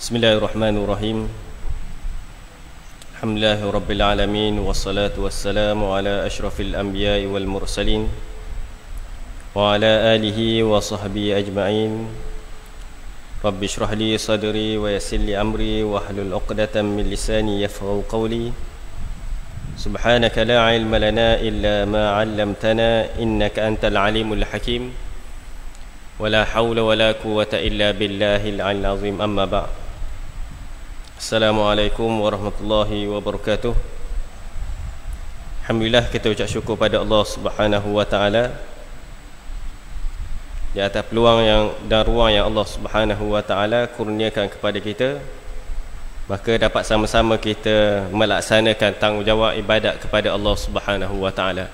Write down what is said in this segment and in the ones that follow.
Bismillahirrahmanirrahim. Alhamdulillahi rabbil alamin, wassalatu wassalamu ala asyrafil anbiya'i wal mursalin wa ala alihi wa sahbihi ajma'in. Rabbi shrah li sadri wa yassir li amri wa hlul 'uqdatam min lisani yafqahu qawli. Subhanaka la ilma lana illa ma 'allamtana innaka antal alimul hakim. Wala hawla wala quwwata illa billahil 'aliyyil 'azim. Amma ba'd. Assalamualaikum warahmatullahi wabarakatuh. Alhamdulillah, kita ucap syukur pada Allah Subhanahu wa taala di atas peluang dan ruang yang Allah Subhanahu wa taala kurniakan kepada kita, maka dapat sama-sama kita melaksanakan tanggungjawab ibadat kepada Allah Subhanahu wa taala.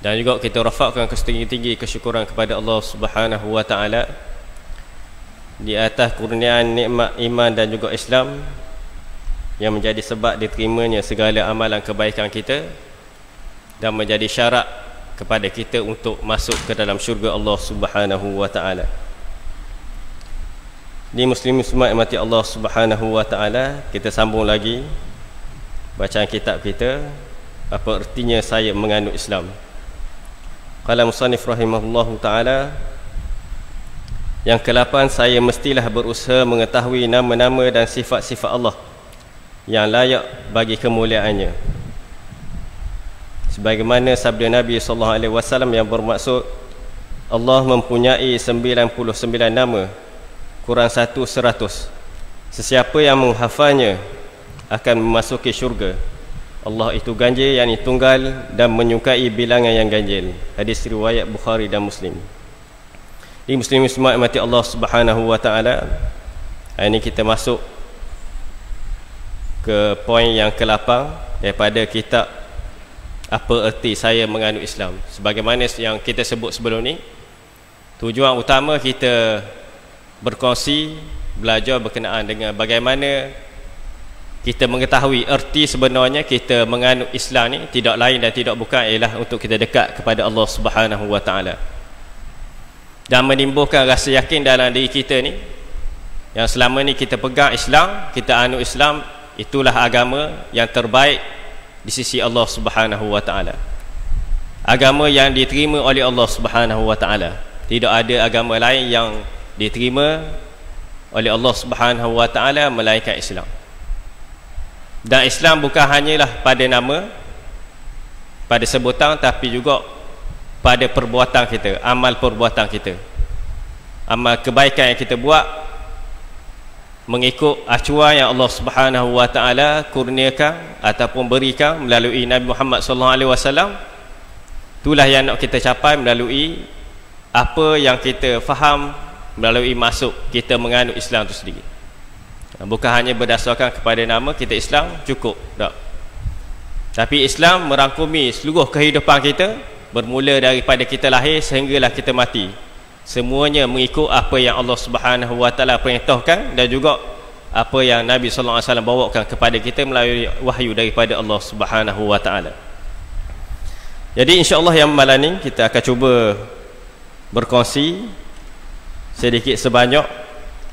Dan juga kita rafakkan setinggi-tinggi kesyukuran kepada Allah Subhanahu wa taala di atas kurniaan nikmat iman dan juga Islam yang menjadi sebab diterimanya segala amalan kebaikan kita dan menjadi syarat kepada kita untuk masuk ke dalam syurga Allah Subhanahu wa taala. Di muslim-muslimat yang mati Allah Subhanahu wa taala, kita sambung lagi bacaan kitab kita, apa ertinya saya menganut Islam. Qala musannif rahimahullahu taala, yang ke-8, saya mestilah berusaha mengetahui nama-nama dan sifat-sifat Allah yang layak bagi kemuliaannya, sebagaimana sabda Nabi SAW yang bermaksud Allah mempunyai 99 nama, kurang 100. Sesiapa yang menghafalnya akan memasuki syurga. Allah itu ganjil, yakni tunggal, dan menyukai bilangan yang ganjil. Hadis riwayat Bukhari dan Muslim. Di muslim-muslimat mati Allah Subhanahu wa taala, ini kita masuk ke poin yang ke-8 daripada kitab Apa Erti Saya Menganut Islam. Sebagaimana yang kita sebut sebelum ni, tujuan utama kita berkongsi, belajar berkenaan dengan bagaimana kita mengetahui erti sebenarnya kita menganut Islam ni tidak lain dan tidak bukan ialah untuk kita dekat kepada Allah Subhanahu wa taala dan menimbulkan rasa yakin dalam diri kita ni yang selama ni kita pegang Islam, kita anut Islam, itulah agama yang terbaik di sisi Allah Subhanahu wa taala, agama yang diterima oleh Allah Subhanahu wa taala. Tidak ada agama lain yang diterima oleh Allah Subhanahu wa taala melainkan Islam. Dan Islam bukan hanyalah pada nama, pada sebutan, tapi juga pada perbuatan kita, amal perbuatan kita, amal kebaikan yang kita buat mengikut acuan yang Allah Subhanahu wa taala kurniakan ataupun berikan melalui Nabi Muhammad SAW. Itulah yang nak kita capai melalui apa yang kita faham melalui masuk kita menganut Islam itu sendiri. Bukan hanya berdasarkan kepada nama kita Islam cukup, tak. Tapi Islam merangkumi seluruh kehidupan kita, bermula daripada kita lahir sehinggalah kita mati. Semuanya mengikut apa yang Allah Subhanahu wa taala perintahkan dan juga apa yang Nabi sallallahu alaihi wasallam bawakan kepada kita melalui wahyu daripada Allah Subhanahu wa taala. Jadi insya-Allah yang malam ni kita akan cuba berkongsi sedikit sebanyak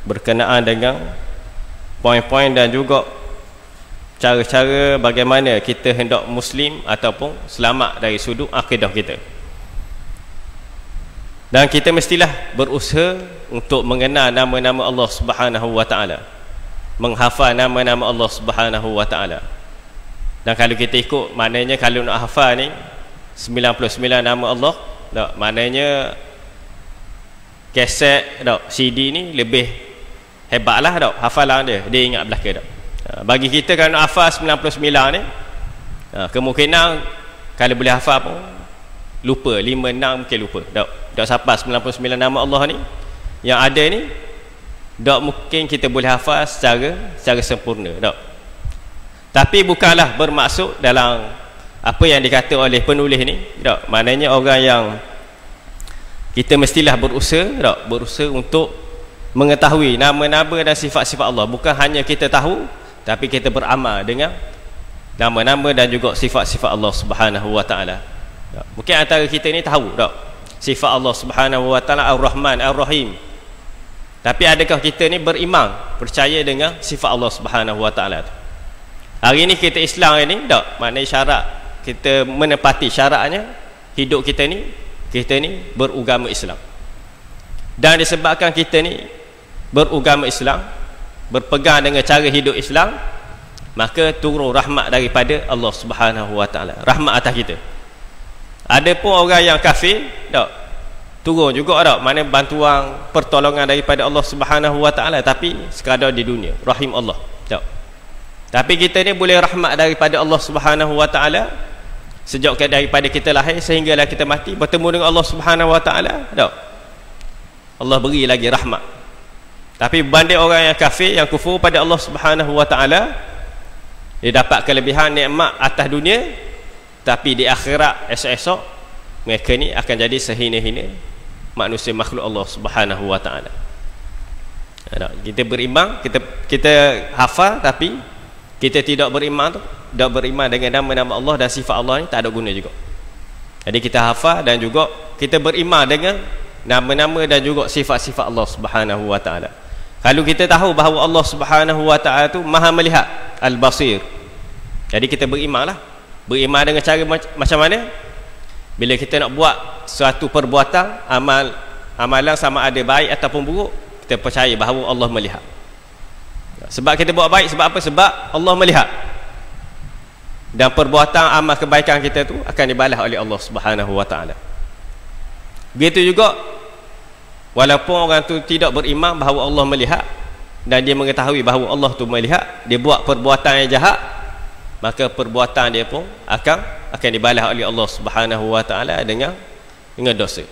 berkenaan dengan poin-poin dan juga cara-cara bagaimana kita hendak muslim ataupun selamat dari sudut akidah kita. Dan kita mestilah berusaha untuk mengenal nama-nama Allah Subhanahu wa taala, menghafal nama-nama Allah Subhanahu wa taala. Dan kalau kita ikut, maknanya kalau nak hafal ni 99 nama Allah, tak, maknanya kaset, tak, CD ni lebih hebatlah, tak, hafalan dia ingat belaka, tak. Bagi kita kalau nak hafal 99 ni, kemungkinan kalau boleh hafal pun lupa, 5-6 mungkin lupa, tak sampai 99 nama Allah ni yang ada ni, tak mungkin kita boleh hafal secara sempurna, tak. Tapi bukanlah bermaksud dalam apa yang dikata oleh penulis ni, tak, maknanya orang yang kita mestilah berusaha untuk mengetahui nama-nama dan sifat-sifat Allah. Bukan hanya kita tahu, tapi kita beramal dengan nama-nama dan juga sifat-sifat Allah Subhanahu wa taala. Mungkin antara kita ni tahu tak sifat Allah Subhanahu wa taala Ar-Rahman Ar-Rahim, Tapi adakah kita ni beriman, percaya dengan sifat Allah Subhanahu Wa Taala tu? Hari ni kita Islam ni tak, maknanya syarat kita menepati syaratnya hidup kita ni beragama Islam. Dan disebabkan kita ni beragama Islam, berpegang dengan cara hidup Islam, maka turun rahmat daripada Allah Subhanahu Wa Taala, rahmat atas kita. Ada pun orang yang kafir tak, turun juga tak, mana bantuan pertolongan daripada Allah Subhanahu Wa Taala, tapi sekadar di dunia, rahim Allah tak. Tapi kita ni boleh rahmat daripada Allah Subhanahu Wa Taala sejak daripada kita lahir sehinggalah kita mati, bertemu dengan Allah Subhanahu Wa Taala tak. Allah beri lagi rahmat. Tapi berbanding orang yang kafir, yang kufur pada Allah Subhanahu Wa Taala, dia dapat kelebihan nikmat atas dunia, tapi di akhirat esok-esok mereka ni akan jadi sehina-hina manusia makhluk Allah Subhanahu Wa Taala. Kita beriman, kita hafal, tapi kita tidak beriman dengan nama-nama Allah dan sifat Allah ni tak ada guna juga. Jadi kita hafal dan juga kita beriman dengan nama-nama dan juga sifat-sifat Allah Subhanahu Wa Taala. Kalau kita tahu bahawa Allah Subhanahu Wa Taala tu Maha melihat, Al-Basir, jadi kita beriman lah. Beriman dengan cara macam mana? Bila kita nak buat suatu perbuatan, amalan sama ada baik ataupun buruk, kita percaya bahawa Allah melihat. Sebab kita buat baik, sebab apa? Sebab Allah melihat. Dan perbuatan amal kebaikan kita tu akan dibalas oleh Allah Subhanahu Wa Taala. Begitu juga walaupun orang tu tidak beriman bahawa Allah melihat, dan dia mengetahui bahawa Allah tu melihat, dia buat perbuatan yang jahat, maka perbuatan dia pun akan dibalas oleh Allah Subhanahu Wa Taala dengan dosa.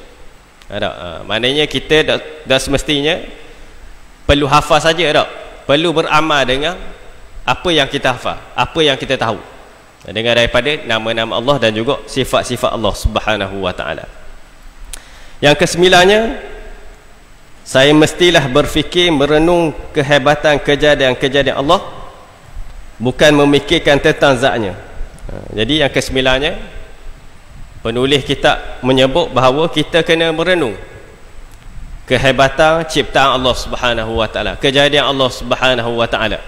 Maknanya kita dah semestinya perlu hafal saja tak? Perlu beramal dengan apa yang kita hafal, apa yang kita tahu, dengan daripada nama-nama Allah dan juga sifat-sifat Allah Subhanahu Wa Taala. Yang kesembilannya, saya mestilah berfikir, merenung kehebatan kejadian-kejadian Allah, bukan memikirkan tentang zatnya. Jadi yang kesembilannya, penulis kitab menyebut bahawa kita kena merenung kehebatan ciptaan Allah Subhanahu Wa Taala, kejadian Allah Subhanahu Wa Taala.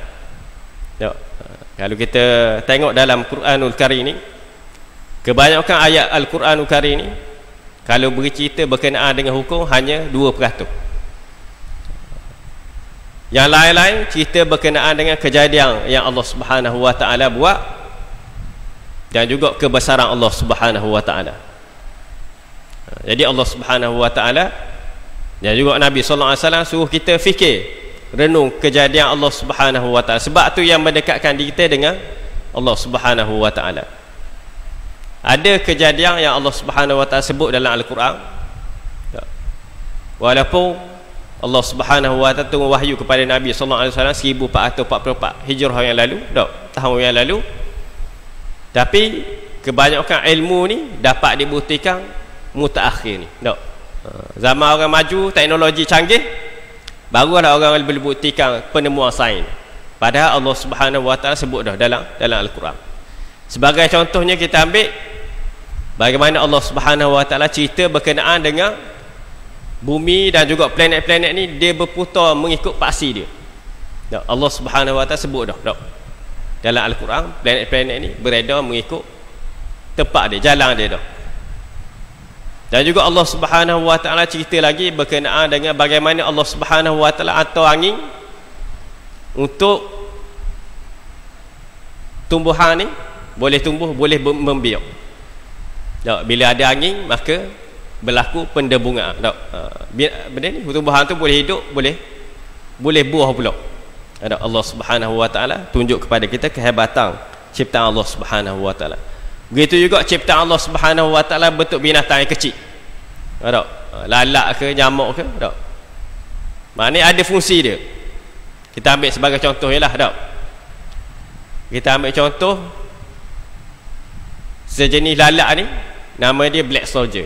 Kalau kita tengok dalam Quranul Karim ni, kebanyakan ayat Al-Quranul Karim ni kalau bercerita berkenaan dengan hukum hanya 2%. Yang lain-lain cerita berkenaan dengan kejadian yang Allah Subhanahu Wa Taala buat dan juga kebesaran Allah Subhanahu Wa Taala. Jadi Allah Subhanahu Wa Taala dan juga Nabi sallallahu alaihi wasallam suruh kita fikir, renung kejadian Allah Subhanahu Wa Taala. Sebab tu yang mendekatkan diri kita dengan Allah Subhanahu Wa Taala. Ada kejadian yang Allah Subhanahu Wa Taala sebut dalam Al-Quran, walaupun Allah Subhanahu Wa Taala turun wahyu kepada Nabi sallallahu alaihi wasallam 1444 Hijrah yang lalu, tahun yang lalu, tapi kebanyakan ilmu ni dapat dibuktikan mutaakhir ni. Zaman orang maju, teknologi canggih, barulah orang boleh buktikan penemuan sains. Padahal Allah Subhanahu Wa Taala sebut dah dalam Al-Quran. Sebagai contohnya kita ambil bagaimana Allah Subhanahu Wa Taala cerita berkenaan dengan bumi dan juga planet-planet ni, dia berputar mengikut paksi dia. Allah Subhanahu Wa Taala sebut dah dalam Al-Quran, planet-planet ni beredar mengikut tempat dia, jalan dia dah. Dan juga Allah Subhanahu Wa Taala cerita lagi berkenaan dengan bagaimana Allah Subhanahu Wa Taala hantar angin untuk tumbuhan ni boleh tumbuh, boleh membiak. Bila ada angin maka berlaku pendebungan. Benda ni, tumbuhan tu boleh hidup, boleh buah pula. Allah Subhanahu Wa Taala tunjuk kepada kita kehebatan ciptaan Allah Subhanahu Wa Taala. Begitu juga ciptaan Allah Subhanahu Wa Taala bentuk binatang yang kecil. Lalat ke, nyamuk ke, maknanya ada fungsi dia. Kita ambil sebagai contoh je lah. Kita ambil contoh sejenis lalat ni, nama dia black soldier.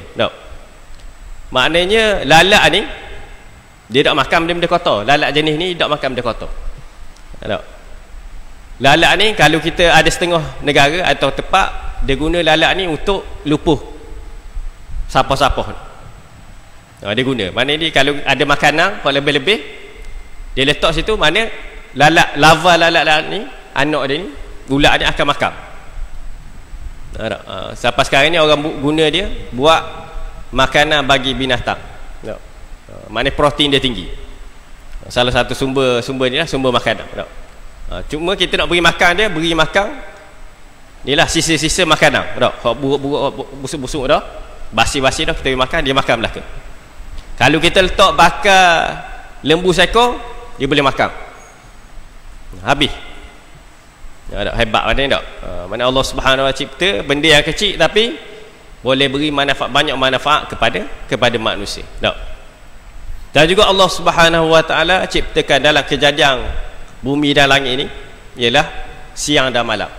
Maknanya lalat ni dia tak makan benda-benda kotor. Lalat jenis ni tak makan benda kotor. Lalat ni kalau kita ada setengah negara atau tempat, dia guna lalat ni untuk lupuh sampah-sampah. Dia guna. Maknanya dia kalau ada makanan kalau lebih-lebih, Dia letak situ, mana lava lalat ni, anak dia ni, ulat dia akan makan. Sampai sekarang ni orang guna dia buat makanan bagi binatang. Mana protein dia tinggi. Salah satu sumber ni lah, sumber makanan. Cuma kita nak beri makan ni lah sisa-sisa makanan. Buruk-buruk, busuk-busuk dah, basi-basi dah, kita beri makan, dia makan belaka. Kalau kita letak bakar lembu seekor, dia boleh makan habis. Hebat pada ni tak? Mana Allah Subhanahu wa cipta benda yang kecil tapi boleh beri banyak manfaat kepada manusia. Tak? Dan juga Allah Subhanahu wa taala ciptakan dalam kejadian bumi dan langit ini ialah siang dan malam.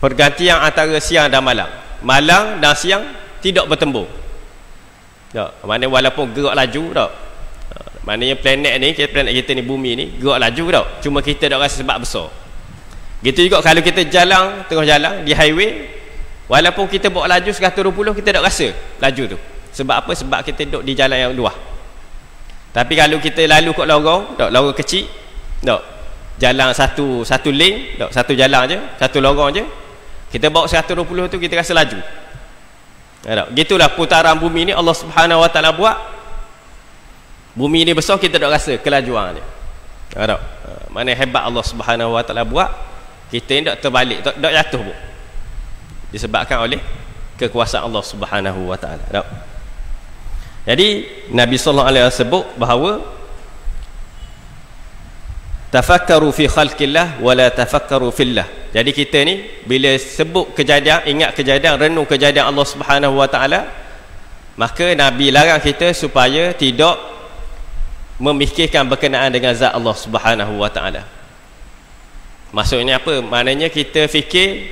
Pergantian antara siang dan malam. Malam dan siang tidak bertembung. Tak? Mana walaupun gerak laju tak? Maknanya planet kita ni, bumi ni gerak laju tak? Cuma kita tak rasa sebab besar. Gitu juga kalau kita tengah jalan di highway, walaupun kita bawa laju 120, kita tak rasa laju tu. Sebab apa? Sebab kita duduk di jalan yang luas. Tapi kalau kita lalu kat lorong kecil, jalan satu lane, satu jalan je, satu lorong je, kita bawa 120 tu kita rasa laju. Gitulah putaran bumi ni Allah Subhanahu wa taala buat. Bumi ni besar, kita tak rasa kelajuan dia. Mana hebat Allah Subhanahu wa taala buat. Kita ni tak terbalik, tak jatuh pun, disebabkan oleh kekuasaan Allah Subhanahu wa taala. Jadi Nabi sallallahu alaihi wasallam sebut bahawa tafakkaru fi khalqillah wa la tafakkaru fillah. Jadi kita ni bila sebut kejadian, ingat kejadian, renung kejadian Allah Subhanahu wa taala, maka Nabi larang kita supaya tidak memikirkan berkenaan dengan zat Allah Subhanahu wa taala. Maksudnya apa? Maknanya kita fikir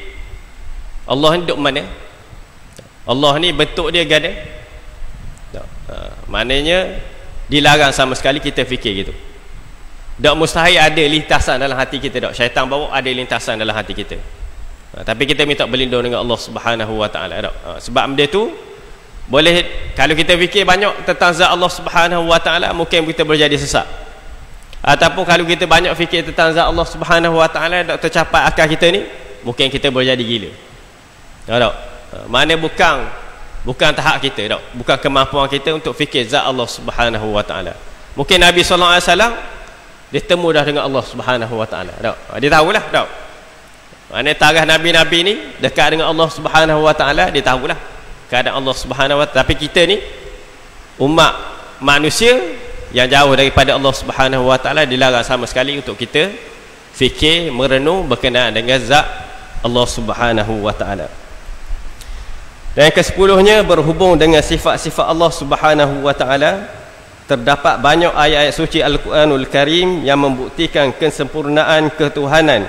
Allah ni duduk mana? Allah ni bentuk dia gada? Maknanya dilarang sama sekali kita fikir gitu. Tak mustahil ada lintasan dalam hati kita tak? Syaitan bawa ada lintasan dalam hati kita. Tapi kita minta berlindung dengan Allah Subhanahu wa taala tak? Sebab benda tu boleh, kalau kita fikir banyak tentang zat Allah Subhanahu wa taala, mungkin kita boleh jadi sesat. Ataupun kalau kita banyak fikir tentang zat Allah Subhanahu wa taala tak tercapai akal kita ni, mungkin kita boleh jadi gila. Tak? Mana bukan tahap kita tak? Bukan kemampuan kita untuk fikir zat Allah Subhanahu wa taala. Mungkin Nabi sallallahu alaihi wasallam dia temu dah dengan Allah Subhanahu wa taala tak? Dia tahulah tak? Mana tarikh nabi-nabi ni dekat dengan Allah Subhanahu wa taala, dia tahulah keadaan Allah Subhanahu wa taala. Tapi kita ni umat manusia yang jauh daripada Allah Subhanahu wa taala, dilarang sama sekali untuk kita fikir, merenung berkenaan dengan zat Allah Subhanahu wa taala. Dan yang ke-10-nya berhubung dengan sifat-sifat Allah Subhanahu wa taala, terdapat banyak ayat-ayat suci Al-Quranul Karim yang membuktikan kesempurnaan ketuhanan.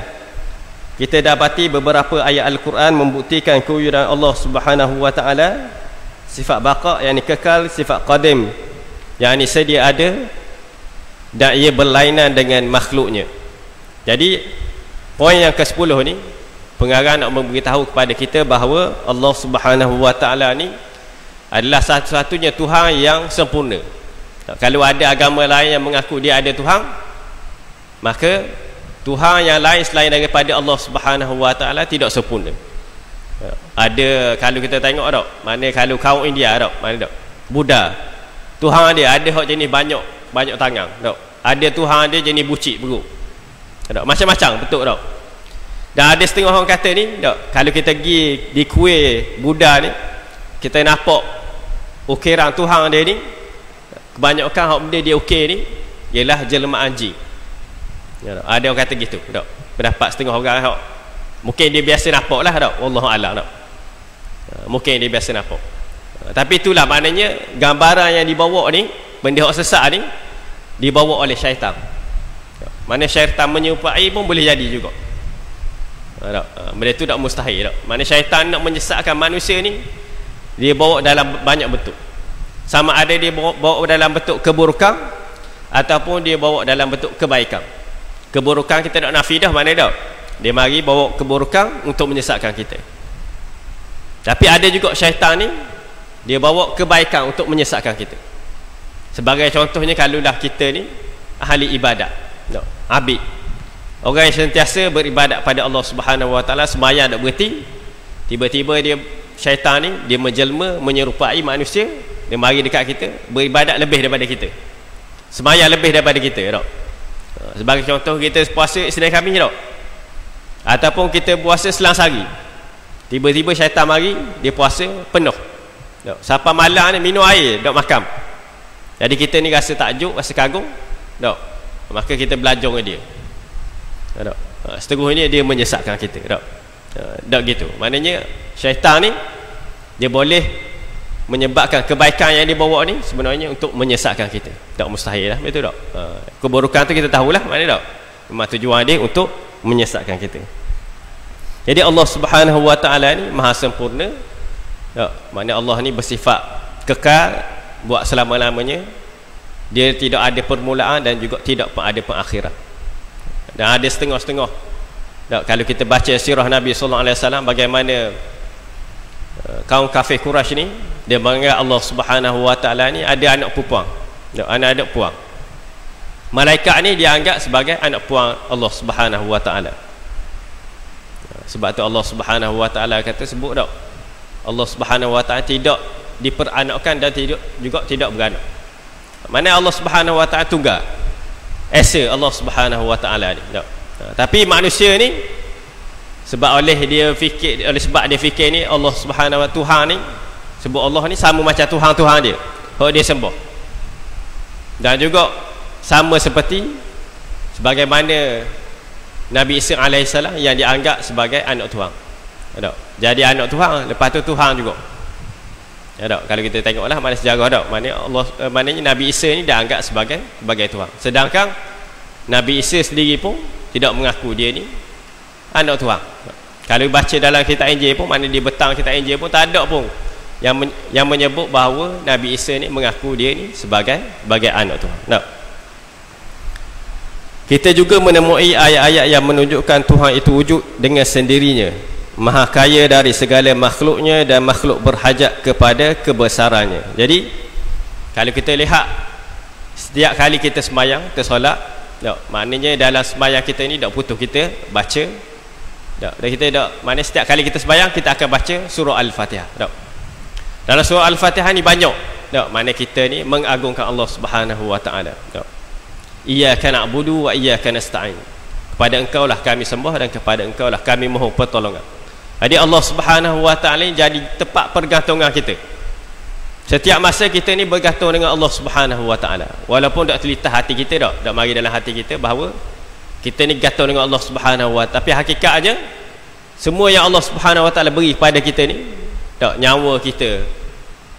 Kita dapati beberapa ayat Al-Quran membuktikan kewujudan Allah Subhanahu wa taala, sifat baqa yakni kekal, sifat qadim yakni sedia ada, dan ia berlainan dengan makhluknya. Jadi poin yang ke-10 ni pengarang nak memberitahu kepada kita bahawa Allah Subhanahu wa taala ni adalah satu-satunya Tuhan yang sempurna. Kalau ada agama lain yang mengaku dia ada Tuhan, maka Tuhan yang lain selain daripada Allah Subhanahu wa taala tidak sempurna. Ada, kalau kita tengok tak, mana kalau kaum India tak, mana tak, Buddha, Tuhan dia ada hak jenis banyak tangan tak? Ada Tuhan dia jenis bucik perut tak? Macam-macam betul tak? Dan ada setengah orang kata ni tak? Kalau kita pergi di kuil Buddha ni, kita nampak ukiran Tuhan dia ni, kebanyakan hak benda dia ukir ni ialah jelmaan jin. Ada orang kata gitu tak? Pendapat setengah orang tak? Mungkin dia biasa nampak lah tak? Wallahu a'lam tak? Mungkin dia biasa nampak. Tapi itulah maknanya gambaran yang dibawa ni, benda hak sesat ni dibawa oleh syaitan. Mana syaitan menyerupai pun boleh jadi juga. Benda tu tak mustahil tak? Mana syaitan nak menyesatkan manusia ni, dia bawa dalam banyak bentuk. Sama ada dia bawa dalam bentuk keburukan ataupun dia bawa dalam bentuk kebaikan. Keburukan kita nak nafi dah, mana dah? Dia mari bawa keburukan untuk menyesatkan kita. Tapi ada juga syaitan ni, dia bawa kebaikan untuk menyesatkan kita. Sebagai contohnya, kalaulah kita ni ahli ibadat. Abid. Orang yang sentiasa beribadat pada Allah Subhanahu Wa Taala, sembahyang tak berhenti. Tiba-tiba dia syaitan ni dia menjelma menyerupai manusia, dia mari dekat kita, beribadat lebih daripada kita. Sembahyang lebih daripada kita, tak? Sebagai contoh, kita puasa Isnin Khamis, tak? Ataupun kita puasa selang sehari. Tiba-tiba syaitan mari, dia puasa penuh. Tak? Sampai malam ni minum air, tak makan. Jadi kita ni rasa takjub, rasa kagum, tak? Maka kita belajar dengan dia. Tak? Seterusnya dia menyesatkan kita, tak? Tak gitu. Maknanya syaitan ni dia boleh menyebabkan kebaikan yang dia bawa ni sebenarnya untuk menyesatkan kita. Tak mustahil lah, betul tak? Keburukan tu kita tahulah, maknanya tak? Memang tujuan dia untuk menyesatkan kita. Jadi Allah Subhanahu Wa Taala ni maha sempurna. Tak? Maknanya Allah ni bersifat kekal buat selama-lamanya. Dia tidak ada permulaan dan juga tidak ada pengakhiran. Dan ada setengah-setengah. Kalau kita baca sirah Nabi sallallahu alaihi wasallam, bagaimana kaum kafir Quraisy ni dia menganggap Allah Subhanahu Wa Taala ni ada anak perempuan. Anak puang. Malaikat ni dia anggap sebagai anak puang Allah Subhanahu Wa Taala. Sebab tu Allah Subhanahu Wa Taala kata sebut tak, Allah Subhanahu Wa Taala tidak diperanakkan dan tidak beranak. Mana Allah Subhanahu Wa Taala tunggal. Esa Allah Subhanahu Wa Taala ni. Tapi manusia ni sebab dia fikir ni Allah Subhanahu Wa Tuhan ni, sebut Allah ni sama macam Tuhan dia. Hak dia sembah. Dan juga sama seperti sebagaimana Nabi Isa alaihissalam yang dianggap sebagai anak Tuhan. Jadi anak Tuhan, lepas tu Tuhan juga. Kalau kita tengoklah mana sejarah maknanya Nabi Isa ni dianggap sebagai Tuhan. Sedangkan Nabi Isa sendiri pun tidak mengaku dia ni anak Tuhan. Kalau baca dalam kitab Injil pun, mana di betang kitab Injil pun tak ada pun yang menyebut bahawa Nabi Isa ni mengaku dia ni sebagai anak Tuhan. Kita juga menemui ayat-ayat yang menunjukkan Tuhan itu wujud dengan sendirinya, maha kaya dari segala makhluknya dan makhluk berhajat kepada kebesarannya. Jadi kalau kita lihat setiap kali kita sembahyang, kita solat, maknanya dalam sembahyang kita ni tak putus kita baca. Dan kita maknanya setiap kali kita sembahyang kita akan baca surah Al-Fatihah. Dalam surah Al-Fatihah ni banyak. Maknanya kita ni mengagungkan Allah Subhanahu Wa Taala. Iyyaka na'budu wa iyyaka nasta'in. Kepada Engkau lah kami sembah dan kepada Engkau lah kami mohon pertolongan. Jadi Allah Subhanahu Wa Taala jadi tempat pergantungan kita. Setiap masa kita ni bergantung dengan Allah Subhanahu Wa Taala. Walaupun tak terlintas hati kita tak mari dalam hati kita bahawa kita ni gantung dengan Allah Subhanahu Wa Taala. Tapi hakikatnya semua yang Allah Subhanahu Wa Taala beri kepada kita ni, nyawa kita,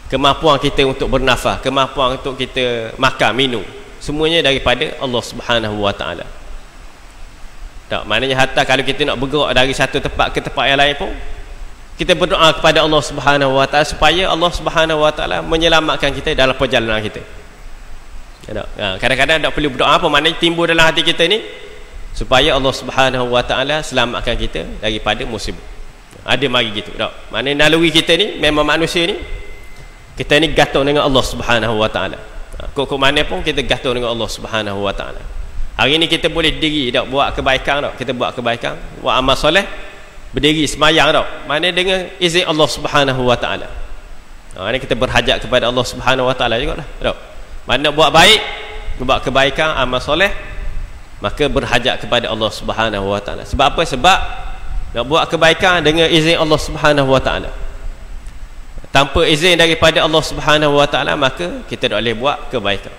kemampuan kita untuk bernafas, kemampuan untuk kita makan, minum, semuanya daripada Allah Subhanahu Wa Taala. Maknanya hatta kalau kita nak bergerak dari satu tempat ke tempat yang lain pun, kita berdoa kepada Allah Subhanahu Wa Taala supaya Allah Subhanahu Wa Taala menyelamatkan kita dalam perjalanan kita. Kadang-kadang tak perlu berdoa apa, maknanya timbul dalam hati kita ni supaya Allah Subhanahu Wa Taala selamatkan kita daripada musibah. Ada mari gitu. Maknanya naluri kita ni memang manusia ni, kita ni gantung dengan Allah Subhanahu Wa Taala. Kok mana pun kita gantung dengan Allah Subhanahu Wa Taala. Hari ni kita boleh diri buat kebaikan kita buat kebaikan, buat amal soleh, berdiri semayang mana dengan izin Allah Subhanahu Wa Taala. Ini kita berhajat kepada Allah Subhanahu Wa Taala jugalah. Mana buat baik, buat kebaikan, amal soleh, maka berhajat kepada Allah Subhanahu Wa Taala. Sebab apa? Sebab nak buat kebaikan dengan izin Allah Subhanahu Wa Taala. Tanpa izin daripada Allah Subhanahu Wa Taala, maka kita tak boleh buat kebaikan.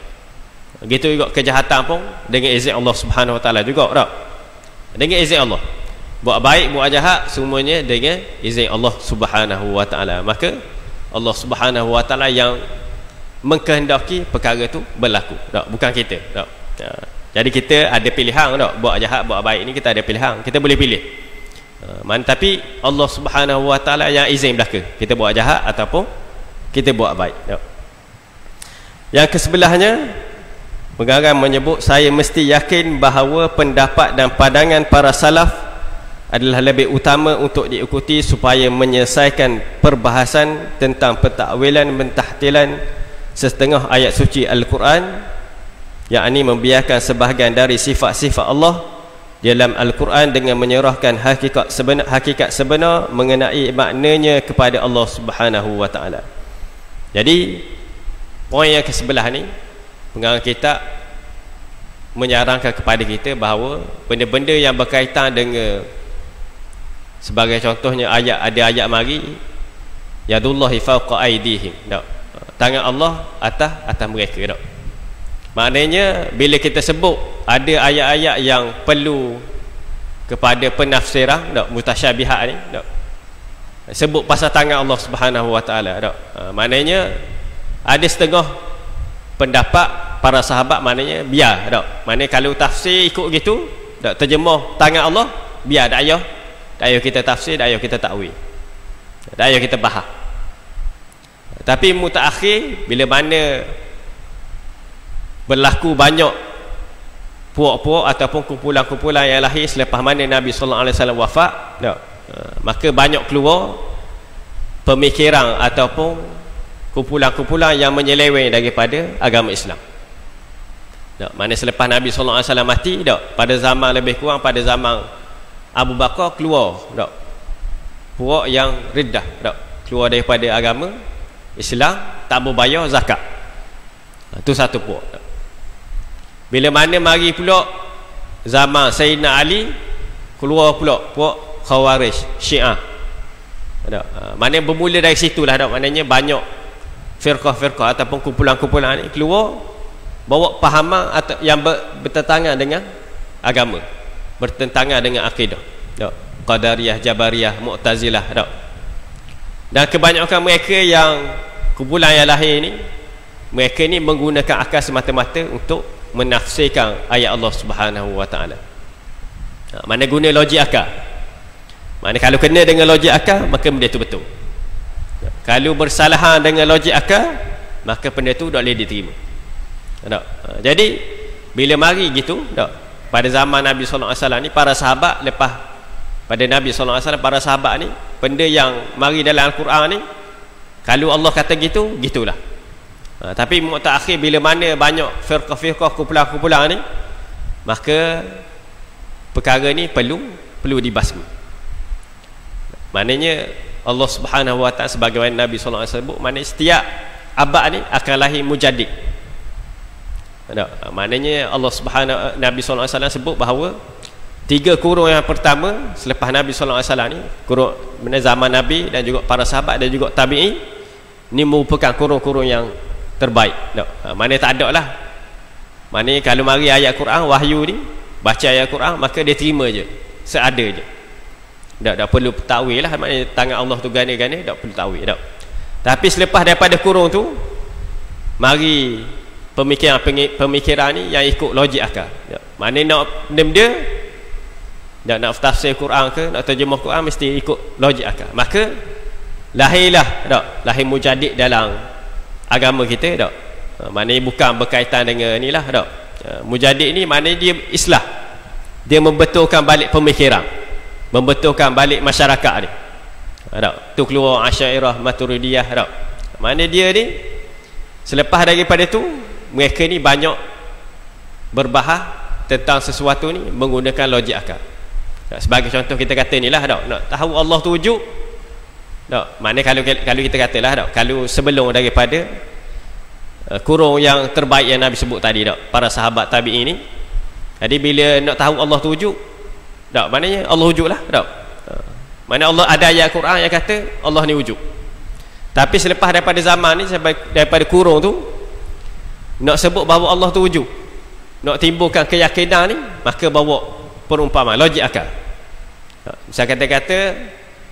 Begitu juga kejahatan pun dengan izin Allah Subhanahu Wa Taala juga. Dengan izin Allah. Buat baik, buat jahat, semuanya dengan izin Allah Subhanahu Wa Taala. Maka Allah Subhanahu Wa Taala yang mengkehendaki perkara itu berlaku. Bukan kita. Jadi kita ada pilihan. Buat jahat, buat baik ni kita ada pilihan. Kita boleh pilih. Tapi Allah Subhanahu Wa Taala yang izin belaka, kita buat jahat ataupun kita buat baik. Yang kesebelahnya, pengarang menyebut, saya mesti yakin bahawa pendapat dan pandangan para salaf adalah lebih utama untuk diikuti supaya menyelesaikan perbahasan tentang pentakwilan mentahtilan setengah ayat suci Al-Quran yakni membiarkan sebahagian dari sifat-sifat Allah dalam Al-Quran dengan menyerahkan hakikat sebenar mengenai maknanya kepada Allah Subhanahu wa taala. Jadi poin yang ke-11 ni pengarang kitab menyarankan kepada kita bahawa benda-benda yang berkaitan dengan, sebagai contohnya ada ayat mari yadullahi fawqa aydihim, tangan Allah atas mereka. Maknanya bila kita sebut ada ayat-ayat yang perlu kepada penafsiran mutasyabihat ni, sebut pasal tangan Allah Subhanahu wa taala, maknanya ada setengah pendapat para sahabat, maknanya biar, maknanya kalau tafsir ikut gitu, terjemah tangan Allah, biar, tak payah kita tafsir, tak payah kita takwil, tak payah kita faham. Tapi mutaakhir, bila mana berlaku banyak puak-puak ataupun kumpulan-kumpulan yang lahir selepas mana Nabi sallallahu alaihi wasallam wafat, maka banyak keluar pemikiran ataupun kumpulan-kumpulan yang menyeleweng daripada agama Islam. Mana selepas Nabi sallallahu alaihi wasallam mati, pada zaman lebih kurang pada zaman Abu Bakar keluar puak yang riddah, keluar daripada agama Islam, tak berbayar zakat. Itu satu puak. Bila mana mari pula zaman Sayyidina Ali, keluar pula puak Khawarij, Syiah. Mana bermula dari situlah, maknanya banyak firqah-firqah ataupun kumpulan-kumpulan ni keluar bawa pahaman atau yang bertentangan dengan agama, bertentangan dengan akidah. Qadariyah, Jabariyah, Mu'tazilah. Dan kebanyakan mereka yang kumpulan yang lahir ni, mereka ni menggunakan akal semata-mata untuk menafsirkan ayat Allah Subhanahu wa taala. Mana guna logik akal. Mana kalau kena dengan logik akal, maka benda tu betul. Kalau bersalahan dengan logik akal, maka benda tu tak boleh diterima. Jadi bila mari gitu, pada zaman Nabi sallallahu alaihi wasallam ni, para sahabat lepas pada Nabi sallallahu alaihi wasallam, para sahabat ni, benda yang mari dalam Al-Quran ni, kalau Allah kata gitu, gitulah. Tapi mutakhir bila mana banyak firqah-firqah, kumpulan-kumpulan ni, maka perkara ni perlu dibasmi. Maknanya Allah Subhanahu wa taala sebagaimana Nabi sallallahu alaihi wasallam sebut, maknanya setiap abad ni akan lahir mujaddid. Maknanya Allah Subhanahu Nabi sallallahu alaihi wasallam sebut bahawa 3 kurun yang pertama selepas Nabi sallallahu alaihi wasallam ni, kurun zaman Nabi dan juga para sahabat dan juga tabi'in, ni merupakan kurun-kurun yang terbaik. Mana tak ada lah. Mana kalau mari ayat Quran, wahyu ni, baca ayat Quran, maka dia terima je, seada je. Tak perlu takwil lah. Maknanya tangan Allah tu gana-gana, tak perlu takwil. Tapi selepas daripada kurun tu, mari pemikiran ni yang ikut logik akal. Mana nak benda nak tafsir Quran ke, nak terjemah Quran, mesti ikut logik akal. Maka lahirlah lahir mujaddid dalam agama kita. Maknanya bukan berkaitan dengan ni lah. Mujaddid ni maknanya dia islah, dia membetulkan balik pemikiran, membetulkan balik masyarakat ni. Tu keluar Asy'ariyah, Maturidiyah. Maknanya dia ni selepas daripada tu, mereka ni banyak berbahas tentang sesuatu ni menggunakan logik akal. Sebagai contoh kita kata ni lah, nak tahu Allah tu wujud. Maknanya kalau kita katalah, kalau sebelum daripada kurung yang terbaik yang Nabi sebut tadi, para sahabat tabi'in ni, jadi bila nak tahu Allah tu wujud, maknanya Allah wujud lah. Maknanya Allah ada ayat Quran yang kata Allah ni wujud. Tapi selepas daripada zaman ni, daripada kurung tu, nak sebut bahawa Allah tu wujud, nak timbulkan keyakinan ni, maka bawa perumpamaan logik akal. Misal kata-kata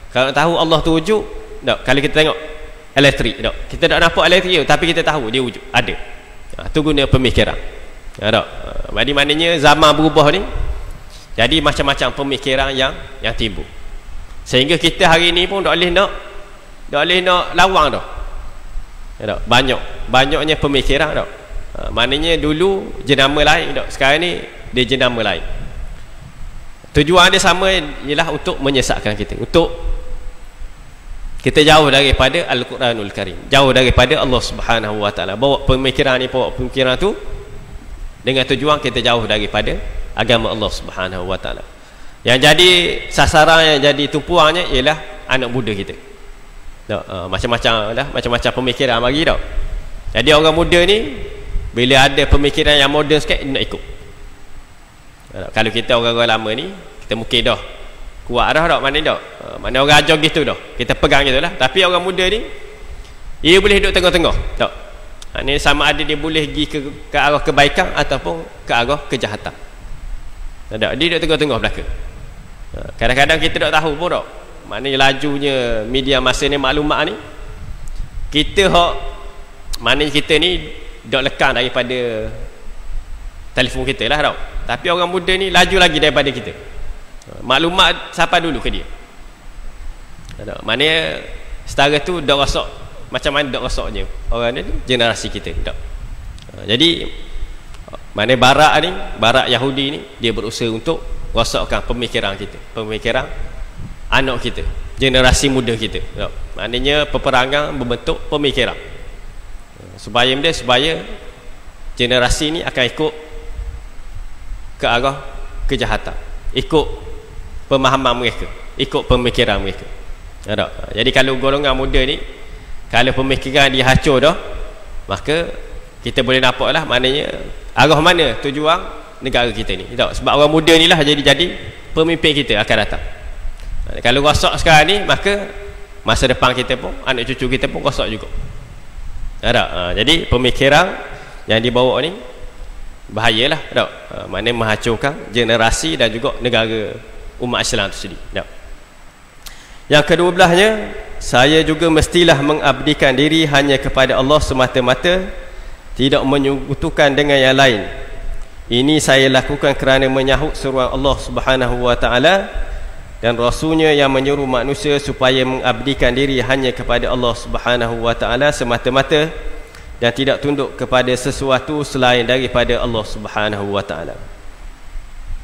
kalau nak tahu Allah tu wujud, kalau kita tengok elektrik, kita tak nampak elektrik, tapi kita tahu dia wujud, ada. Tu guna pemikiran. Jadi maknanya zaman berubah ni, jadi macam-macam pemikiran yang timbul, sehingga kita hari ni pun tak boleh nak lawang dah. Banyaknya pemikiran. Maknanya dulu jenama lain, sekarang ni dia jenama lain. Tujuan dia sama, ialah untuk menyesatkan kita, untuk kita jauh daripada Al-Quranul Karim, jauh daripada Allah Subhanahu wa taala. Bawa pemikiran ni, bawa pemikiran tu dengan tujuan kita jauh daripada agama Allah Subhanahu wa taala. Yang jadi sasaran, yang jadi tumpuannya ialah anak muda kita. Macam-macam dah, macam-macam pemikiran bagi dah. Jadi orang muda ni bila ada pemikiran yang moden sikit, nak ikut. Kalau kita orang-orang lama ni, kita mungkin dah kuat dah, mana orang ajar gitu dah, kita pegang gitu lah. Tapi orang muda ni, dia boleh duduk tengah-tengah tak? Ini sama ada dia boleh pergi ke arah kebaikan ataupun ke arah kejahatan. Dia duduk tengah-tengah belakang. Kadang-kadang kita tak tahu pun tak, maknanya lajunya media masa ni, maklumat ni, kita maknanya kita ni dok lekang daripada telefon kita lah tau. Tapi orang muda ni laju lagi daripada kita. Maklumat siapa dulu ke dia. Maknanya setara tu dok rosak. Macam mana dok rosaknya orang ni, generasi kita tak. Jadi maknanya barat Yahudi ni, dia berusaha untuk rosakkan pemikiran kita, pemikiran anak kita, generasi muda kita tak. Maknanya peperangan membentuk pemikiran supaya generasi ni akan ikut ke arah kejahatan, ikut pemahaman mereka, ikut pemikiran mereka. Jadi kalau golongan muda ni, kalau pemikiran dia hancur dah, maka kita boleh nampak lah maknanya arah mana tujuan negara kita ni. Sebab orang muda ni lah jadi pemimpin kita akan datang. Kalau rosak sekarang ni, maka masa depan kita pun, anak cucu kita pun rosak juga. Jadi pemikiran yang dibawa ni bahayalah, maknanya menghancurkan generasi dan juga negara umat Islam itu sendiri. Yang ke-12-nya, saya juga mestilah mengabdikan diri hanya kepada Allah semata-mata, tidak menyekutukan dengan yang lain. Ini saya lakukan kerana menyahut seruan Allah Subhanahu wa taala dan Rasulnya yang menyuruh manusia supaya mengabdikan diri hanya kepada Allah Subhanahu wa taala semata-mata dan tidak tunduk kepada sesuatu selain daripada Allah Subhanahu wa taala.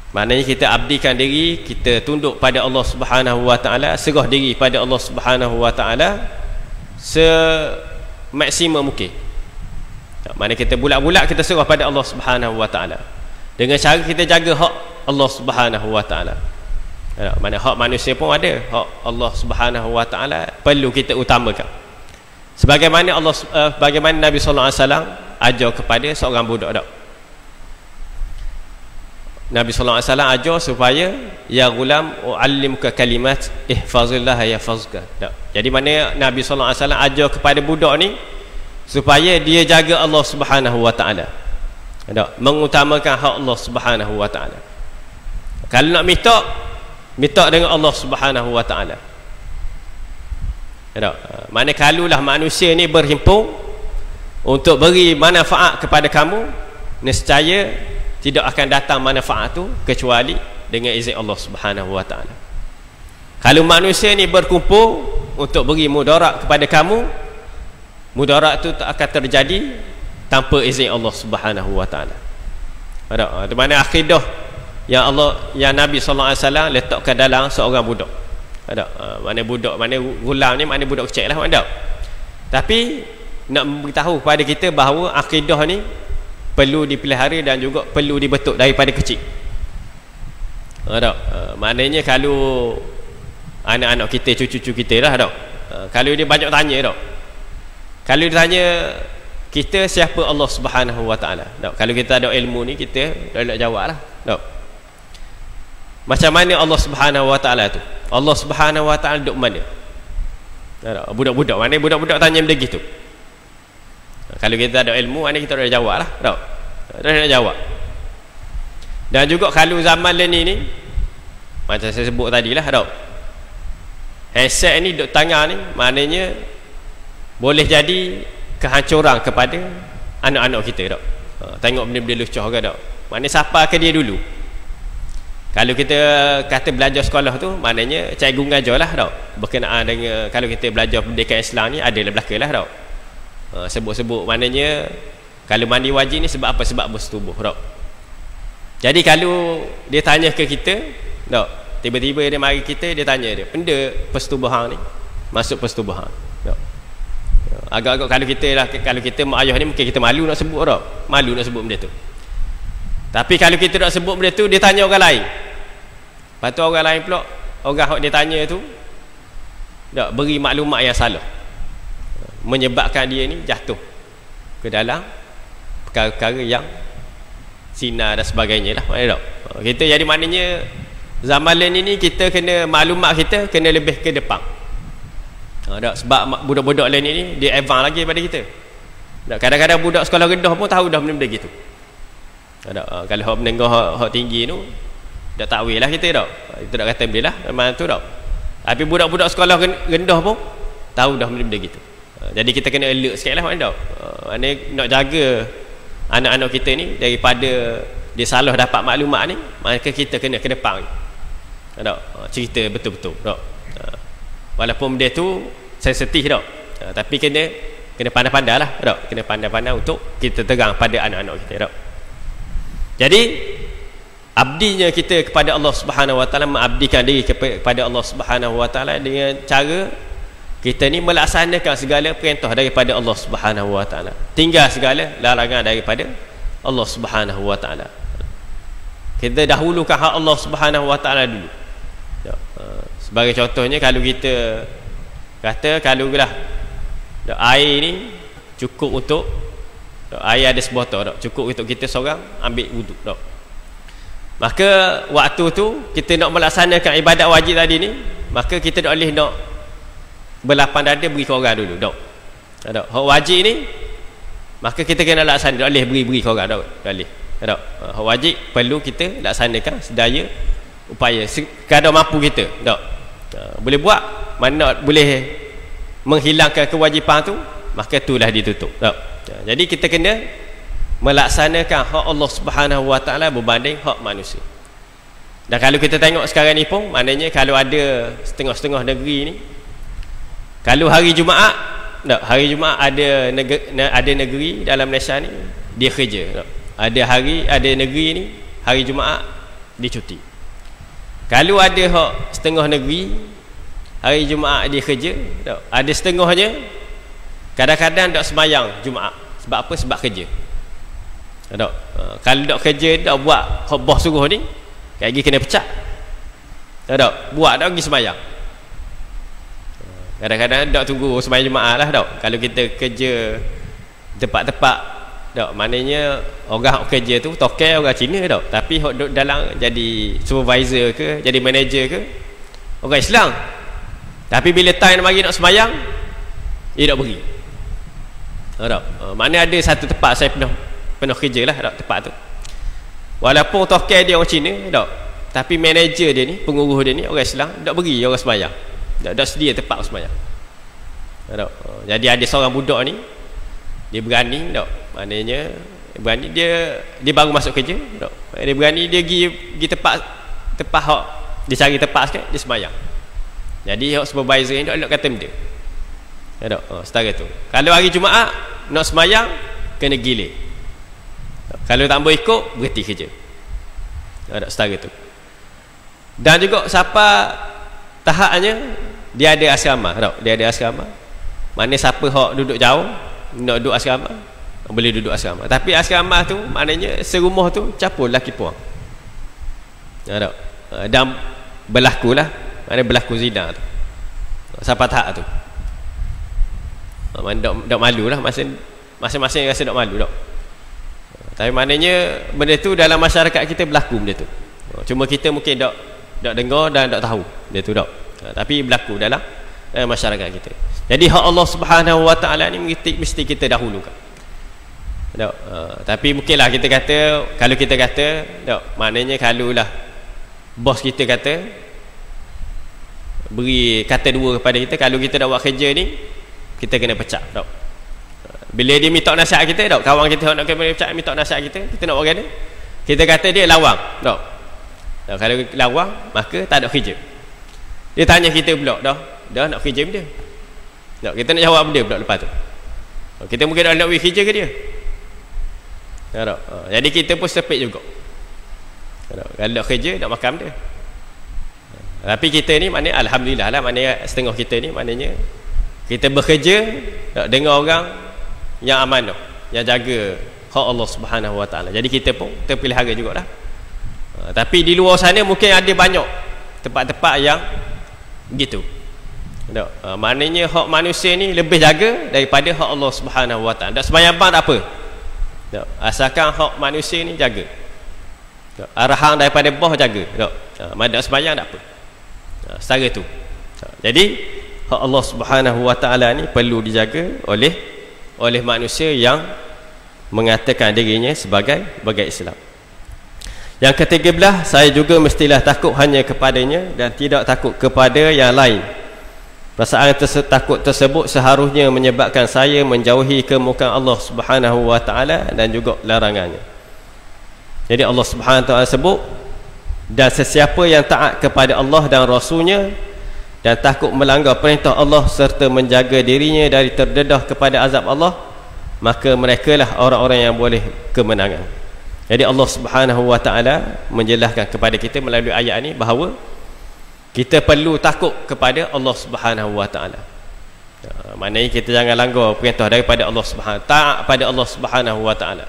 Maknanya kita abdikan diri, kita tunduk pada Allah Subhanahu wa taala, serah diri pada Allah Subhanahu wa taala semaksimum mungkin. Maknanya kita bulat-bulat kita serah pada Allah Subhanahu wa taala dengan cara kita jaga hak Allah Subhanahu wa taala. Mana hak manusia pun ada, hak Allah Subhanahu wa taala perlu kita utamakan. Sebagaimana bagaimana Nabi sallallahu alaihi wasallam ajar kepada seorang budak. Nabi sallallahu alaihi wasallam ajar supaya ya gulam uallimuka kalimat ihfazillah yahfazka. Jadi mana Nabi sallallahu alaihi wasallam ajar kepada budak ni supaya dia jaga Allah Subhanahu wa taala. Mengutamakan hak Allah Subhanahu wa taala. Kalau nak minta dengan Allah Subhanahu wa taala. Mana kalulah manusia ni berhimpun untuk beri manfaat kepada kamu, nescaya tidak akan datang manfaat tu kecuali dengan izin Allah Subhanahu wa taala. Kalau manusia ni berkumpul untuk beri mudarat kepada kamu, mudarat tu tak akan terjadi tanpa izin Allah Subhanahu wa taala. Di mana akidah yang Nabi sallallahu alaihi wasallam letakkan dalam seorang budak. Mana budak, mana gulam ni, mana budak kecil lah, mana. Tapi nak beritahu kepada kita bahawa akidah ni perlu dipelihara dan juga perlu dibentuk daripada kecil. Maknanya kalau anak-anak kita, cucu-cucu kita lah, kalau dia banyak tanya, kalau dia tanya kita siapa Allah Subhanahu wa taala, kalau kita ada ilmu ni, kita dah nak jawab lah. Macam mana Allah Subhanahu wa taala tu? Allah Subhanahu wa taala duduk mana? Budak-budak mana? Budak-budak tanya benda gitu. Kalau kita ada ilmu, mana kita dah jawab lah. Dah nak jawab. Dan juga kalau zaman ni macam saya sebut tadi lah, headset ni duduk tangan ni, maknanya boleh jadi kehancuran kepada anak-anak kita. Tengok benda-benda lucu ke tak? Maknanya siapa ke dia dulu? Kalau kita kata belajar sekolah tu, maknanya cikgu mengajar lah berkenaan dengan, kalau kita belajar pendidikan Islam ni, ada lah belakang lah sebut-sebut, maknanya kalau mandi wajib ni sebab apa? Sebab bersetubuh. Jadi kalau dia tanya ke kita, tiba-tiba dia mari kita, dia tanya dia, benda persetubuhan ni masuk persetubuhan. Agak-agak kalau kita mak ayah ni, mungkin kita malu nak sebut, malu nak sebut benda tu. Tapi kalau kita tak sebut benda tu, dia tanya orang lain. Lepas tu orang lain pula, orang yang dia tanya tu tak beri maklumat yang salah, menyebabkan dia ni jatuh ke dalam perkara-perkara yang zina dan sebagainya lah. Maknanya tak? Kita jadi maknanya zaman lain ni kita kena maklumat kita kena lebih ke depan. Tak? Sebab budak-budak lain ni dia advance lagi daripada kita. Tak? Kadang-kadang budak sekolah rendah pun tahu dah benda-benda gitu. Tak? Kalau hak menengah hak tinggi tu tak takwil lah kita tak. Kita tak kata benda lah memang tu tak. Tapi budak-budak sekolah rendah pun tahu dah benda-benda gitu. Jadi kita kena alert sikit lah maknanya tak. Maknanya nak jaga anak-anak kita ni daripada dia salah dapat maklumat ni, maka kita kena ke depan tak? Cerita betul-betul tak? Walaupun benda tu sensitif tak? Tapi kena pandai-pandai lah tak? Kena pandai-pandai untuk kita terang pada anak-anak kita tak? Jadi abdinya kita kepada Allah Subhanahu Wa Taala, mengabdikan diri kepada Allah Subhanahu Wa Taala dengan cara kita ni melaksanakan segala perintah daripada Allah Subhanahu Wa Taala, tinggal segala larangan daripada Allah Subhanahu Wa Taala. Kita dahulukan hak Allah Subhanahu Wa Taala dulu. Sebagai contohnya, kalau kita kata kalau lah air ni cukup untuk air ada sebotol, cukup untuk kita seorang ambil wuduk, maka waktu tu kita nak melaksanakan ibadat wajib tadi ni, maka kita tak boleh nak berlapang dada beri ke orang dulu tak? Hak wajib ni maka kita kena laksanakan, tak boleh beri ke orang tak boleh tak? Hak wajib perlu kita laksanakan sedaya upaya sekadar mampu kita tak? Boleh buat, mana boleh menghilangkan kewajipan tu, maka itulah ditutup tak? Jadi kita kena melaksanakan hak Allah Subhanahu Wa Taala berbanding hak manusia. Dan kalau kita tengok sekarang ni pun, maknanya kalau ada setengah-setengah negeri ni, kalau hari Jumaat tak, hari Jumaat ada negeri dalam Malaysia ni dia kerja tak? Ada negeri ni hari Jumaat dia cuti. Kalau ada hak setengah negeri hari Jumaat dia kerja tak? Ada setengahnya kadang-kadang tak semayang Jumaat. Sebab apa? Sebab kerja tak? Kalau tak kerja, tak buat hak bos suruh ni, kayak gini kena pecat tak? Buat tak pergi semayang. Kadang-kadang tak tunggu sembahyang Jumaat lah tak? Kalau kita kerja tempat-tempat tak, maknanya orang kerja tu tokai orang Cina tak? Tapi hok dalam jadi supervisor ke, jadi manager ke, orang Islam. Tapi bila time mari nak sembahyang, dia tak pergi tak? Maknanya ada satu tempat saya pernah kerja lah tak? Tempat tu walaupun tokai dia orang Cina tak? Tapi manager dia ni, pengurus dia ni orang Islam, tak pergi orang sembahyang. Tak sedia tempat sembahyang. Jadi ada seorang budak ni, dia berani tak? Maknanya berani, dia baru masuk kerja tak? Dia berani dia pergi tempat hak dia cari tempat sikit, dia sembahyang. Jadi hak supervisor ni tak kata benda tak? Setara tu. Kalau hari Jumaat nak sembahyang kena gilir. Kalau tak boleh ikut, berhenti kerja tak? Setara tu. Dan juga siapa tahapnya dia ada asrama tak? Dia ada asrama. Maknanya siapa hak duduk jauh nak duduk asrama boleh duduk asrama. Tapi asrama tu maknanya serumah tu campur lelaki puang tak? Dan berlaku lah, maknanya berlaku zina tu siapa tahap tu. Maknanya tak malu lah, masing-masing rasa tak malu tak? Tapi maknanya benda tu dalam masyarakat kita berlaku benda tu. Cuma kita mungkin tak dengar dan tak tahu benda tu tak? Tapi berlaku dalam masyarakat kita. Jadi hak Allah Subhanahu Wa Taala ni mesti kita dahulukan tak? Tapi mungkinlah kita kata, kalau kita kata tak, maknanya kalau lah bos kita kata beri kata dua kepada kita, kalau kita dah buat kerja ni kita kena pecat tak? Bila dia minta nasihat kita tak, kawan kita nak kena pecat, minta nasihat kita nak buat macam mana? Kita kata dia lawang tak? Kalau lawang maka tak ada kerja. Dia tanya kita pula, dah nak kerja benda tak? Kita nak jawab benda pula lepas tu. Kita mungkin dah nak pergi kerja ke dia tak? Jadi kita pun sepik juga tak? Kalau nak kerja nak makan benda. Tapi kita ni maknanya alhamdulillah lah, maknanya setengah kita ni maknanya kita bekerja tak? Dengan orang yang amanah, yang jaga hak Allah Subhanahu Wa Taala. Jadi kita pun terpelihara jugalah. Tapi di luar sana mungkin ada banyak tempat-tempat yang begitu. Maknanya hak manusia ni lebih jaga daripada hak Allah Subhanahu Wa Taala. Tak sembahyang bang tak apa. Asalkan hak manusia ni jaga. Arahan daripada bawah jaga. Madak sembahyang tak apa. Setara tu. Jadi hak Allah Subhanahu Wa Taala ni perlu dijaga oleh manusia yang mengatakan dirinya sebagai Islam. Yang ketiga belah, saya juga mestilah takut hanya kepadanya dan tidak takut kepada yang lain. Perasaan takut tersebut seharusnya menyebabkan saya menjauhi kemurkaan Allah Subhanahu Wa Taala dan juga larangannya. Jadi Allah Subhanahu Wa Taala sebut, dan sesiapa yang taat kepada Allah dan Rasulnya dan takut melanggar perintah Allah serta menjaga dirinya dari terdedah kepada azab Allah, maka merekalah orang-orang yang boleh kemenangan. Jadi Allah Subhanahu Wa Taala menjelaskan kepada kita melalui ayat ini bahawa kita perlu takut kepada Allah Subhanahu Wa Taala. Maknanya kita jangan langgar perintah daripada Allah Subhanahu, taat pada Allah Subhanahu Wa Taala.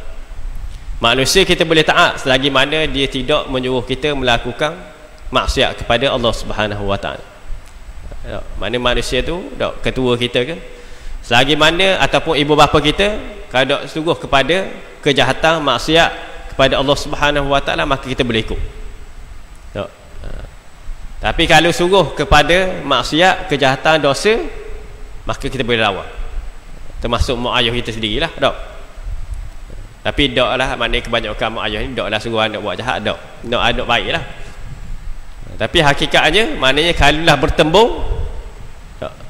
Manusia kita boleh taat selagi mana dia tidak menyuruh kita melakukan maksiat kepada Allah Subhanahu Wa Taala. Mana manusia tu, ketua kita ke, selagi mana ataupun ibu bapa kita kalau suruh kepada kejahatan maksiat kepada Allah Subhanahu Wa Taala, maka kita boleh ikut. Tapi kalau suruh kepada maksiat, kejahatan, dosa, maka kita boleh lawan. Termasuk mak ayah kita sendirilah, Tapi daklah, maknanya kebanyakan mak ayah ni daklah suruh anak buat jahat, anak baiklah. Tapi hakikatnya maknanya kalaulah bertembung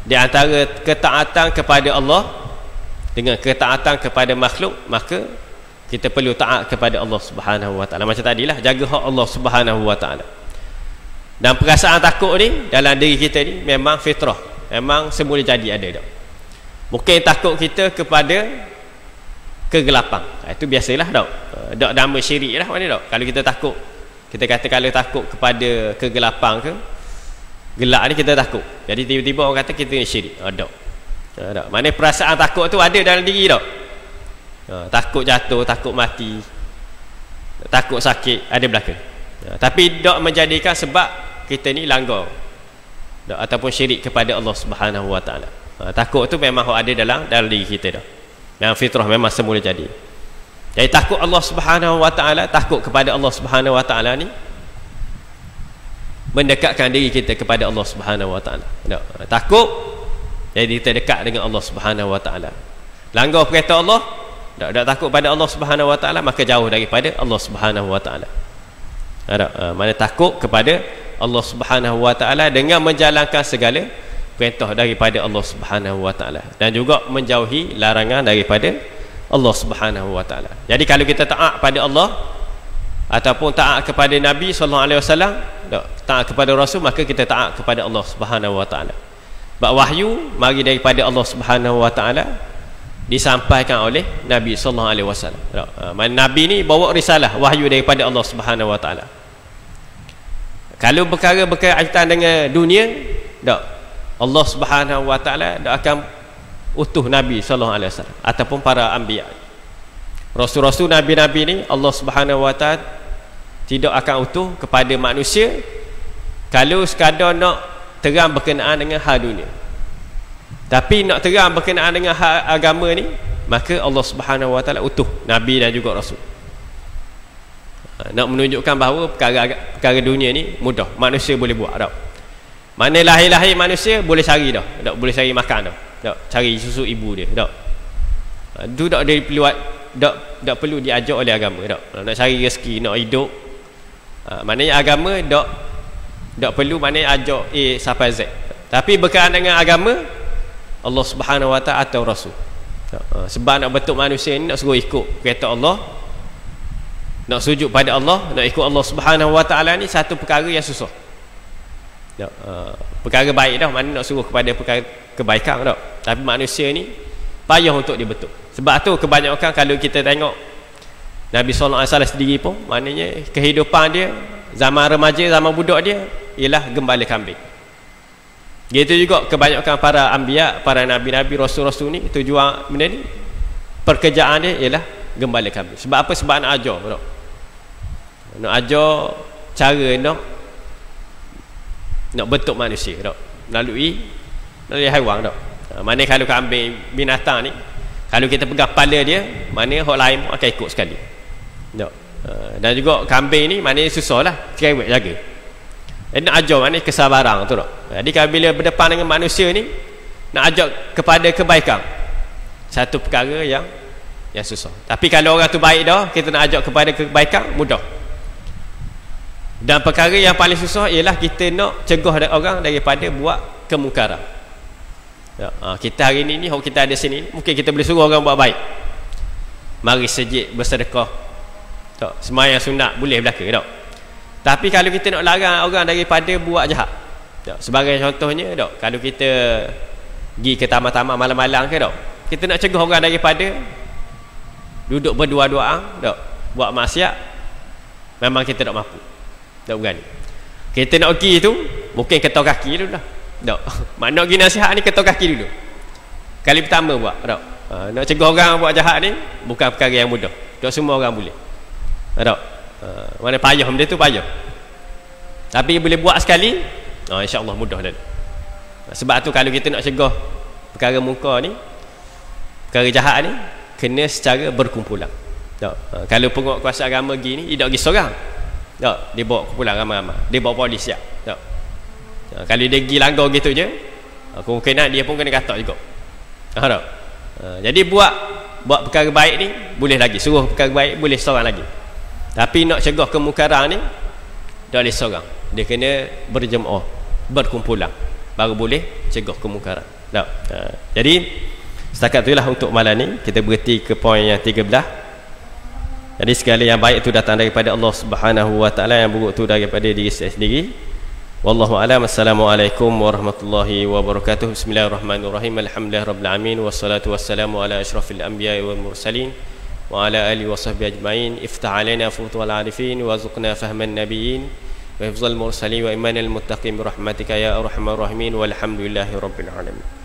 di antara ketaatan kepada Allah dengan ketaatan kepada makhluk, maka kita perlu taat kepada Allah Subhanahu Wa Taala. Macam tadilah, jaga hak Allah Subhanahu Wa Taala. Dan perasaan takut ni dalam diri kita ni memang fitrah, memang semula jadi ada dah. Mungkin takut kita kepada kegelapan, itu biasalah dak nama syirik lah mana dak. Kalau kita takut, kita kata kalau takut kepada kegelapan ke gelap ni kita takut, jadi tiba-tiba orang kata kita ni syirik. Dak. Mana perasaan takut tu ada dalam diri dak. Takut jatuh, takut mati, takut sakit, ada belakang. Tapi dak menjadikan sebab kita ni langgar ataupun syirik kepada Allah Subhanahu Wa Taala. Takut tu memang ada dalam diri kita dah. Yang fitrah memang semula jadi. Jadi takut Allah Subhanahu Wa Taala, takut kepada Allah Subhanahu Wa Taala ni mendekatkan diri kita kepada Allah Subhanahu Wa Taala. Takut jadi kita dekat dengan Allah Subhanahu Wa Taala. Langgar perintah Allah, tak takut pada Allah Subhanahu Wa Taala, maka jauh daripada Allah Subhanahu Wa Taala. Mana takut kepada Allah Subhanahu Wa Taala dengan menjalankan segala perintah daripada Allah Subhanahu Wa Taala dan juga menjauhi larangan daripada Allah Subhanahu Wa Taala. Jadi kalau kita taat pada Allah ataupun taat kepada Nabi sallallahu alaihi wasallam, taat kepada Rasul, maka kita taat kepada Allah Subhanahu Wa Taala. Sebab wahyu mari daripada Allah Subhanahu Wa Taala, disampaikan oleh Nabi sallallahu alaihi wasallam. Nabi ni bawa risalah wahyu daripada Allah Subhanahu Wa Taala. Kalau perkara berkaitan dengan dunia, Allah Subhanahu Wa Taala akan utuh Nabi sallallahu alaihi wasallam ataupun para anbiya. Rasul-rasul, nabi-nabi ni Allah Subhanahu Wa Taala tidak akan utuh kepada manusia kalau sekadar nak terang berkenaan dengan hal dunia. Tapi nak terang berkenaan dengan hal agama ni, maka Allah Subhanahu Wa Taala utuh nabi dan juga rasul. Nak menunjukkan bahawa perkara dunia ni mudah, manusia boleh buat dah. Mana lahir-lahir manusia boleh cari dah, boleh cari makan dah, cari susu ibu dia dah. Itu tak perlu diajar oleh agama dah. Nak cari rezeki, nak hidup, maknanya agama tak perlu maknanya ajar A sampai Z. Tapi berkaitan dengan agama Allah Subhanahu Wa Taala atau Rasul. Sebab nak bentuk manusia ni nak suruh ikut perintah Allah, nak sujud pada Allah, nak ikut Allah Subhanahu Wa Taala ni satu perkara yang susah. Perkara baik dah, mana nak suruh kepada perkara kebaikan dah. Tapi manusia ni payah untuk dibentuk. Sebab tu kebanyakan kalau kita tengok Nabi sallallahu alaihi wasallam sendiri pun, maknanya kehidupan dia zaman remaja, zaman budak dia ialah gembala kambing. Gitu juga kebanyakan para anbiya, para nabi-nabi, rasul-rasul ni tujuan benda ni, pekerjaan dia ialah gembala kambing. Sebab apa? Sebab nak ajar, tak? Nak ajar cara nak bentuk manusia, tak? Melalui haiwan, tak? Mana kalau kambing binatang ni, kalau kita pegang kepala dia, mana hak lain pun akan ikut sekali, tak? Dan juga kambing ni mana susah lah cerewet jaga. Nak ajar mana kesabaran, tu tak? Jadi kalau bila berdepan dengan manusia ni, nak ajak kepada kebaikan, satu perkara yang susah. Tapi kalau orang tu baik dah, kita nak ajak kepada kebaikan, mudah. Dan perkara yang paling susah ialah kita nak cegah orang daripada buat kemungkaran. Ya, kita hari ni kita ada sini, mungkin kita boleh suruh orang buat baik. Mari sejid bersedekah, tak? Sembahyang sunat boleh belaka, tak? Tapi kalau kita nak larang orang daripada buat jahat, tak? Sebagai contohnya, tak? Kalau kita pergi ke taman-taman malam-malam ke, tak? Kita nak cegah orang daripada duduk berdua-duaan, tak? Buat maksiat, memang kita tak mampu, tak berani. Kita nak pergi tu mungkin ketuk kaki dulu lah, tak? Mak nak pergi nasihat ni ketuk kaki dulu kali pertama buat, tak? Nak cegah orang buat jahat ni bukan perkara yang mudah, tak semua orang boleh, tak? Mana payah benda tu, payah. Tapi boleh buat sekali, insya-Allah mudah dah. Sebab tu kalau kita nak cegah perkara munkar ni, perkara jahat ni, kena secara berkumpulan, tak? Kalau penguasa agama pergi ni, dia tak pergi seorang, tak? Dia bawa kumpulan ramai-ramai, dia bawa polis siap, tak? Kalau dia pergi langgar gitu je, kemungkinan dia pun kena katak juga, tak? Jadi buat perkara baik ni boleh lagi, suruh perkara baik boleh seorang lagi. Tapi nak cegah kemungkaran ni tak boleh seorang, dia kena berjemaah, berkumpulan, baru boleh cegah kemungkaran, tak? Jadi setakat itulah untuk malam ni, kita berhenti ke poin yang 13. Jadi segala yang baik itu datang daripada Allah Subhanahu wa taala, yang buruk itu daripada diri saya sendiri. Wallahu a'lam. Assalamualaikum warahmatullahi wabarakatuh. Bismillahirrahmanirrahim. Alhamdulillahirabbil alamin, wassalatu wassalamu ala asyrafil anbiya'i wal mursalin wa ala alihi washabbihi ajmain. Iftah alaina futuhal arifin warzuqna fahman nabiyyin wa hifzal mursalin wa imanal muttaqin bi rahmatika ya arhamar rahimin. Walhamdulillahirabbil alamin.